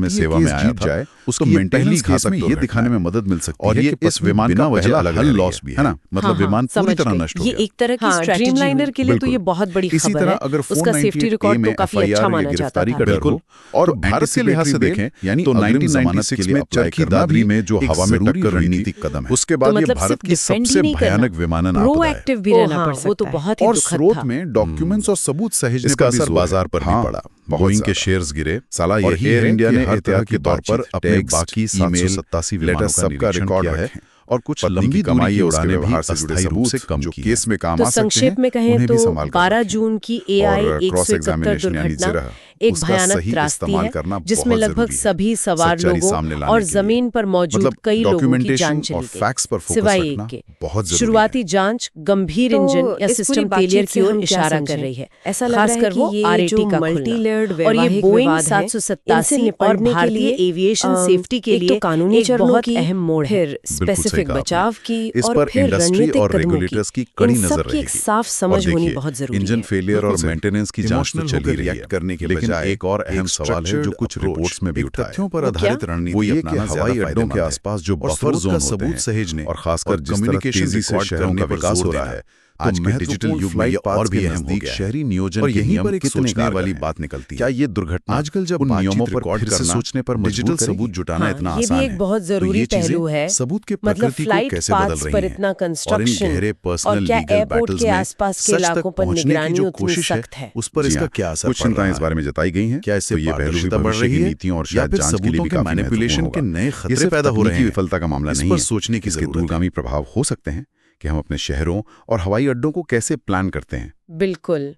में ये सेवा केस में आया जीत था, जाए, उसको तो ये मेंटेनेंस पहली केस घातक में ये दुर्घटना दिखाने है। में मदद मिल सकती और है ये कि इस पत्नी विमान बिना का वजह पहला अलग हल रह रही लॉस भी है ना, है। मतलब विमान पूरी समझ तरह गई। नष्ट हो ये गया। एक तरह की हाँ, स्ट्रैटेजी ड्रीमलाइनर के लिए तो बिल्कुल। ये बहुत बड़ी इसी खबर तरह है। अगर उसका सेफ्टी 498A रिकॉर्ड तो में काफी FIR अच्छा या माना जाता गिरफ्तारी था। कर बिल्कुल। और तो भारत के लिहाज से anticipatory देखें bail, यानी तो अग्रिम जमानत 1996 के लिए में अप्लाई चरखी करना दादरी भी में जो एक हवा में जरूरी टक्कर हुई थी, रणनीतिक कदम है। उसके बाद ये मतलब भारत सिर्फ की defend ही सबसे नहीं करना, भयानक विमानन आपदा है। प्रोएक्टिव भी ओ रहना हाँ, पड़ वो सकता तो है। बहुत ही और दुखद स्रोत था। में डॉक्यूमेंट्स और सबूत सहेजने इसका पर भी असर जोर है। बाजार पर भी हाँ, पड़ा, बहुत बोइंग के ज्यादा। शेयर्स गिरे, साला और यही एयर है इंडिया कि ने हर तरह एहतियात की के तौर पर बातचीत, अपने टेक्स्ट, बाकी ईमेल, 787 विमानों लेटर्स का सबका निरीक्षण रिकॉर्ड किया है रखें। और कुछ पत्नी लंबी की दूरी कमाई की और उसके उड़ानें भी व्यवहार से जुड़े अस्थायी रूप से सबूत कम जो की केस में काम तो आ सकते संक्षेप में हैं, कहें उन्हें भी तो संभाल कर 12 रखें। जून की AI और क्रॉस 171 एग्जामिनेशन यानी दुर्घटना जिरह, एक उसका भयानक सही त्रासदी इस्तेमाल है, करना जिसमें बहुत लगभग जरूरी है। सभी सवार सच्चाई लोगों सामने लाने और के लिए। जमीन पर मौजूद मतलब कई लोगों की documentation जान और चली गई, facts पर focus सिवाय रखना एक के। बहुत जरूरी शुरुआती जांच गंभीर तो इंजन या इस सिस्टम पूरी बातचीत फेलियर से की ओर हम क्या इशारा कर समझें? रही है, ऐसा लग रहा है खासकर कि वो ये RAT जो का multi-layered खुलना। और ये वैवाहिक बोइंग विवाद है, 787 इनसे और निपटने के भारतीय लिए, एविएशन सेफ्टी के एक लिए तो कानूनी एक चरणों बहुत की, अहम मोड़ है। फिर सही स्पेसिफिक कहा आपने। बचाव की इस और पर फिर इंडस्ट्री रणनीतिक और कदमों की। रेगुलेटर्स की कड़ी इन नजर सब की एक रहेगी। साफ समझ और होनी देखिए, बहुत जरूरी इंजन है। फेलियर और बिल्कुल सही। मेंटेनेंस की जांच तो Emotional चल ही होकर रही react है, करने के लेकिन जाए एक और अहम सवाल है जो कुछ रिपोर्ट्स में भी उठा है। तथ्यों पर वो क्या? आधारित रणनीति वो ये कि अपनाना हवाई ज्यादा अड्डों के फायदेमंद है। आसपास जो और बफर स्रोत जोन का होते सबूत हैं सहेजने और खासकर और जिस तरह कम्युनिकेशन तेजी से रिकॉर्ड शहरों करने का पर विकास जोर हो रहा देना। है, तो आज के डिजिटल महत्वपूर्ण युग में ये फ्लाइट और भी पाथ्स के अहम हो नजदीक गया है। शहरी नियोजन और के यहीं नियम पर एक कितने सोचने कारगर वाली हैं। बात निकलती है। क्या ये दुर्घटना आजकल जब उन नियमों बातचीत पर रिकॉर्ड फिर से करना सोचने पर डिजिटल मजबूर सबूत करेगी? जुटाना हाँ, इतना ये आसान भी है। एक बहुत तो जरूरी ये चीजें पहलू है। सबूत के मतलब प्रकृति को फ्लाइट कैसे बदल पाथ्स रही पर हैं इतना और इन कंस्ट्रक्शन गहरे और पर्सनल क्या लीगल एयरपोर्ट बैटल्स के में आसपास के सच तक इलाकों पर पहुंचने की निगरानी जो उतनी कोशिश है सख्त है। उस पर जी इसका हाँ, क्या असर कुछ पड़ चिंताएं रहा इस है? बारे में जताई गई हैं। क्या इससे तो ये पहलू भी पारदर्शिता बढ़ भविष्य रही की है नीतियों और या शायद फिर जांच के लिए सबूतों भी के काफी मैनिपुलेशन महत्वपूर्ण के होगा। नए ये खतरे सिर्फ पैदा हो रहे तकनीकी हैं? विफलता का मामला इस नहीं पर है। सोचने की इसके जरूरत है। दूरगामी प्रभाव हो सकते हैं कि हम अपने शहरों और हवाई अड्डों को कैसे प्लान करते हैं। बिल्कुल,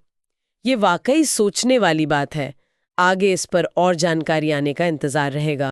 ये वाकई सोचने वाली बात है। आगे इस पर और जानकारी आने का इंतजार रहेगा।